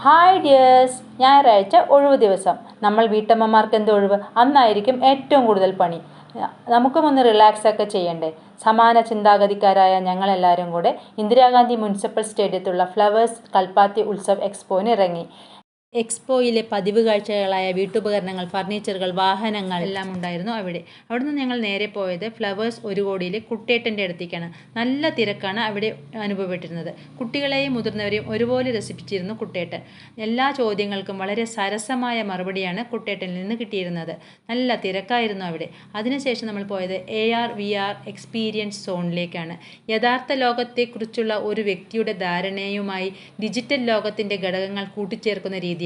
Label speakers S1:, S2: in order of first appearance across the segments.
S1: Hi dears, ഞായറാഴ്ച ഒഴിവ് ദിവസം. നമ്മൾ വീട്ടമ്മമാർക്ക് എന്ത് ഒഴിവ്? അന്നായിരിക്കും ഏറ്റവും കൂടുതൽ പണി. നമുക്കും ഒന്ന് റിലാക്സ് ഒക്കെ ചെയ്യണ്ടേ? സമാന ചിന്താഗതിക്കാരായ ഞങ്ങളെല്ലാവരും കൂടെ ഇന്ദിരാഗാന്ധി മുനിസിപ്പൽ സ്റ്റേഡിയത്തിലുള്ള ഫ്ലവേഴ്സ് കൽപ്പാത്തി ഉത്സവ് എക്സ്പോന് ഇറങ്ങി. എക്സ്പോയിലെ പതിവ് കാഴ്ചകളായ വീട്ടുപകരണങ്ങൾ, ഫർണിച്ചറുകൾ, വാഹനങ്ങൾ എല്ലാം ഉണ്ടായിരുന്നു അവിടെ നിന്ന് ഞങ്ങൾ നേരെ പോയത് ഫ്ലവേഴ്സ് ഒരു കോടിയിലെ കുട്ടേട്ടൻ്റെ അടുത്തേക്കാണ്. നല്ല തിരക്കാണ് അവിടെ അനുഭവപ്പെട്ടിരുന്നത്. കുട്ടികളെയും മുതിർന്നവരെയും ഒരുപോലെ രസിപ്പിച്ചിരുന്നു കുട്ടേട്ടൻ. എല്ലാ ചോദ്യങ്ങൾക്കും വളരെ സരസമായ മറുപടിയാണ് കുട്ടേട്ടനിൽ നിന്ന് കിട്ടിയിരുന്നത്. നല്ല തിരക്കായിരുന്നു അവിടെ. അതിനുശേഷം നമ്മൾ പോയത് AR VR എക്സ്പീരിയൻസ് സോണിലേക്കാണ്. യഥാർത്ഥ ലോകത്തെക്കുറിച്ചുള്ള ഒരു വ്യക്തിയുടെ ധാരണയുമായി ഡിജിറ്റൽ ലോകത്തിൻ്റെ ഘടകങ്ങൾ കൂട്ടിച്ചേർക്കുന്ന രീതിയാണ്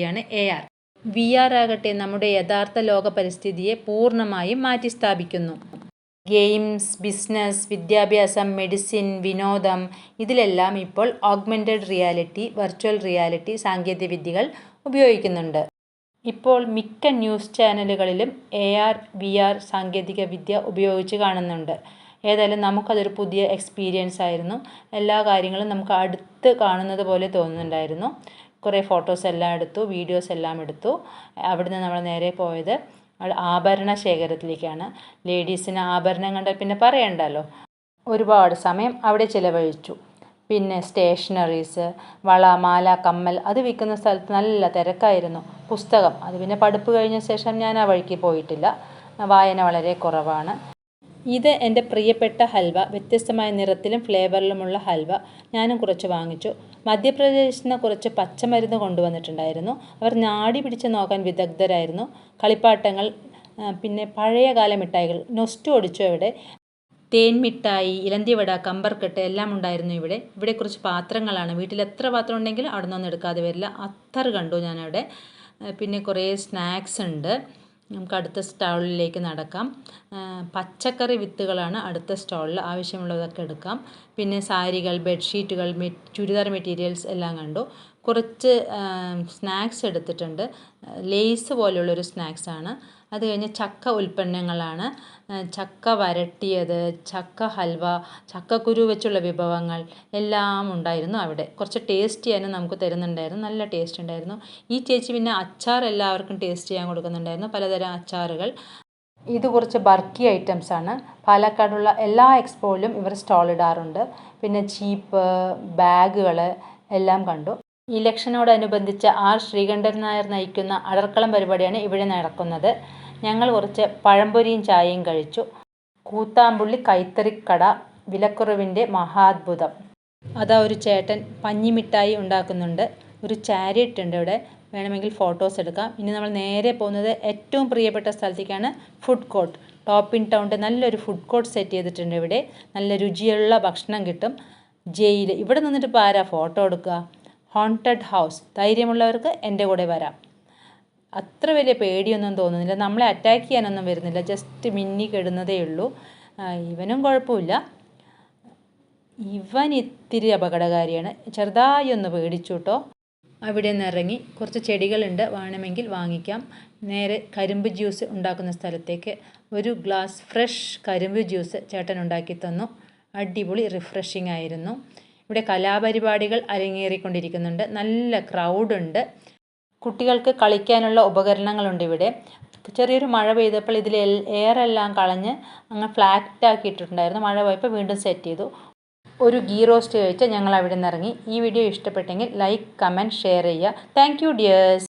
S1: AR. VR ആകട്ടെ നമ്മുടെ യഥാർത്ഥ ലോക പരിസ്ഥിതിയെ പൂർണ്ണമായും മാറ്റിസ്ഥാപിക്കുന്നു. ഗെയിംസ്, ബിസിനസ്, വിദ്യാഭ്യാസം, മെഡിസിൻ, വിനോദം, ഇതിലെല്ലാം ഇപ്പോൾ ഓഗ്മെൻറ്റഡ് റിയാലിറ്റി, വെർച്വൽ റിയാലിറ്റി സാങ്കേതികവിദ്യകൾ ഉപയോഗിക്കുന്നുണ്ട്. ഇപ്പോൾ മിക്ക ന്യൂസ് ചാനലുകളിലും AR VR സാങ്കേതികവിദ്യ ഉപയോഗിച്ച് കാണുന്നുണ്ട്. ഏതായാലും നമുക്കതൊരു പുതിയ എക്സ്പീരിയൻസ് ആയിരുന്നു. എല്ലാ കാര്യങ്ങളും നമുക്ക് അടുത്ത് കാണുന്നത് പോലെ തോന്നുന്നുണ്ടായിരുന്നു. കുറേ ഫോട്ടോസ് എല്ലാം എടുത്തു, വീഡിയോസ് എല്ലാം എടുത്തു. അവിടുന്ന് നമ്മൾ നേരെ പോയത് ആഭരണ ശേഖരത്തിലേക്കാണ്. ലേഡീസിന് ആഭരണം കണ്ടാൽ പിന്നെ പറയണ്ടല്ലോ. ഒരുപാട് സമയം അവിടെ ചിലവഴിച്ചു. പിന്നെ സ്റ്റേഷനറീസ്, വള, മാല, കമ്മൽ അത് വിൽക്കുന്ന സ്ഥലത്ത് നല്ല തിരക്കായിരുന്നു. പുസ്തകം, അത് പിന്നെ പഠിപ്പ് കഴിഞ്ഞ ശേഷം ഞാൻ ആ വഴിക്ക് പോയിട്ടില്ല. വായന വളരെ കുറവാണ്. ഇത് എൻ്റെ പ്രിയപ്പെട്ട ഹൽവ, വ്യത്യസ്തമായ നിറത്തിലും ഫ്ലേവറിലുമുള്ള ഹൽവ. ഞാനും കുറച്ച് വാങ്ങിച്ചു. മധ്യപ്രദേശിൽ നിന്ന് കുറച്ച് പച്ചമരുന്ന് കൊണ്ടുവന്നിട്ടുണ്ടായിരുന്നു. അവർ നാടി പിടിച്ച് നോക്കാൻ വിദഗ്ധരായിരുന്നു. കളിപ്പാട്ടങ്ങൾ, പിന്നെ പഴയകാല മിഠായികൾ, നൊസ്റ്റു ഒടിച്ചു അവിടെ. തേൻ മിഠായി, ഇലന്തിവട, കമ്പർക്കെട്ട് എല്ലാം ഉണ്ടായിരുന്നു ഇവിടെ. ഇവിടെ കുറച്ച് പാത്രങ്ങളാണ്. വീട്ടിൽ എത്ര പാത്രം ഉണ്ടെങ്കിലും അവിടെ നിന്നൊന്നും എടുക്കാതെ വരില്ല. അത്തർ കണ്ടു ഞാനവിടെ. പിന്നെ കുറേ സ്നാക്സ് ഉണ്ട്. നമുക്ക് അടുത്ത സ്റ്റാളിലേക്ക് നടക്കാം. പച്ചക്കറി വിത്തുകളാണ് അടുത്ത സ്റ്റാളിൽ. ആവശ്യമുള്ളതൊക്കെ എടുക്കാം. പിന്നെ സാരികൾ, ബെഡ്ഷീറ്റുകൾ, ചുരിദാർ മെറ്റീരിയൽസ് എല്ലാം കണ്ടു. കുറച്ച് സ്നാക്സ് എടുത്തിട്ടുണ്ട്. ലേസ് പോലുള്ളൊരു സ്നാക്സാണ്. അത് കഴിഞ്ഞ് ചക്ക ഉൽപ്പന്നങ്ങളാണ്. ചക്ക വരട്ടിയത്, ചക്ക ഹൽവ, ചക്കക്കുരു വെച്ചുള്ള വിഭവങ്ങൾ എല്ലാം ഉണ്ടായിരുന്നു അവിടെ. കുറച്ച് ടേസ്റ്റ് ചെയ്യാനും നമുക്ക് തരുന്നുണ്ടായിരുന്നു. നല്ല ടേസ്റ്റ് ഉണ്ടായിരുന്നു. ഈ ചേച്ചി പിന്നെ അച്ചാർ എല്ലാവർക്കും ടേസ്റ്റ് ചെയ്യാൻ കൊടുക്കുന്നുണ്ടായിരുന്നു. പലതരം അച്ചാറുകൾ. ഇത് കുറച്ച് ബർക്കി ഐറ്റംസ് ആണ്. പാലക്കാടുള്ള എല്ലാ എക്സ്പോയിലും ഇവർ സ്റ്റാൾ ഇടാറുണ്ട്. പിന്നെ ചീപ്പ് ബാഗുകൾ എല്ലാം കണ്ടു. ഇലക്ഷനോടനുബന്ധിച്ച് ശ്രീകണ്ഠൻ നായർ നയിക്കുന്ന അടർക്കളം പരിപാടിയാണ് ഇവിടെ നടക്കുന്നത്. ഞങ്ങൾ കുറച്ച് പഴംപൊരിയും ചായയും കഴിച്ചു. കൂത്താമ്പുള്ളി കൈത്തറിക്കട, വിലക്കുറവിൻ്റെ മഹാത്ഭുതം. അതാ ഒരു ചേട്ടൻ പഞ്ഞിമിഠായി ഉണ്ടാക്കുന്നുണ്ട്. ഒരു ചാരിറ്റ് ഉണ്ട് ഇവിടെ. വേണമെങ്കിൽ ഫോട്ടോസ് എടുക്കാം. ഇനി നമ്മൾ നേരെ പോകുന്നത് ഏറ്റവും പ്രിയപ്പെട്ട സ്ഥലത്തേക്കാണ്, ഫുഡ് കോർട്ട്. ടോപ്പ് ഇൻ ടൗണിൻ്റെ നല്ലൊരു ഫുഡ് കോർട്ട് സെറ്റ് ചെയ്തിട്ടുണ്ട് ഇവിടെ. നല്ല രുചിയുള്ള ഭക്ഷണം കിട്ടും. ജയിൽ, ഇവിടെ നിന്നിട്ട് ഇപ്പോൾ ആരാ ഫോട്ടോ എടുക്കുക? ഹോണ്ടഡ് ഹൗസ്, ധൈര്യമുള്ളവർക്ക് എൻ്റെ കൂടെ വരാം. അത്ര വലിയ പേടിയൊന്നും തോന്നുന്നില്ല. നമ്മളെ അറ്റാക്ക് ചെയ്യാനൊന്നും വരുന്നില്ല. ജസ്റ്റ് മിന്നി കെടുന്നതേ ഉള്ളൂ. ഇവനും കുഴപ്പമില്ല. ഇവൻ ഇത്തിരി അപകടകാരിയാണ്. ചെറുതായി ഒന്ന് പേടിച്ചു കേട്ടോ. അവിടെ നിന്ന് ഇറങ്ങി കുറച്ച് ചെടികളുണ്ട്, വേണമെങ്കിൽ വാങ്ങിക്കാം. നേരെ കരിമ്പ് ജ്യൂസ് ഉണ്ടാക്കുന്ന സ്ഥലത്തേക്ക്. ഒരു ഗ്ലാസ് ഫ്രഷ് കരിമ്പ് ജ്യൂസ് ചേട്ടൻ ഉണ്ടാക്കി തന്നു. അടിപൊളി റിഫ്രഷിംഗ് ആയിരുന്നു. ഇവിടെ കലാപരിപാടികൾ അരങ്ങേറിക്കൊണ്ടിരിക്കുന്നുണ്ട്. നല്ല ക്രൗഡുണ്ട്. കുട്ടികൾക്ക് കളിക്കാനുള്ള ഉപകരണങ്ങളുണ്ട് ഇവിടെ. ചെറിയൊരു മഴ പെയ്തപ്പോൾ ഇതിൽ എയറെല്ലാം കളഞ്ഞ് അങ്ങ് ഫ്ലാറ്റ് ആക്കിയിട്ടുണ്ടായിരുന്നു. മഴ പോയപ്പോൾ വീണ്ടും സെറ്റ് ചെയ്തു. ഒരു ഗീ റോസ്റ്റ് കഴിച്ച് ഞങ്ങൾ അവിടെ നിന്ന് ഇറങ്ങി. ഈ വീഡിയോ ഇഷ്ടപ്പെട്ടെങ്കിൽ ലൈക്ക്, കമൻറ്റ്, ഷെയർ ചെയ്യുക. Thank you dears.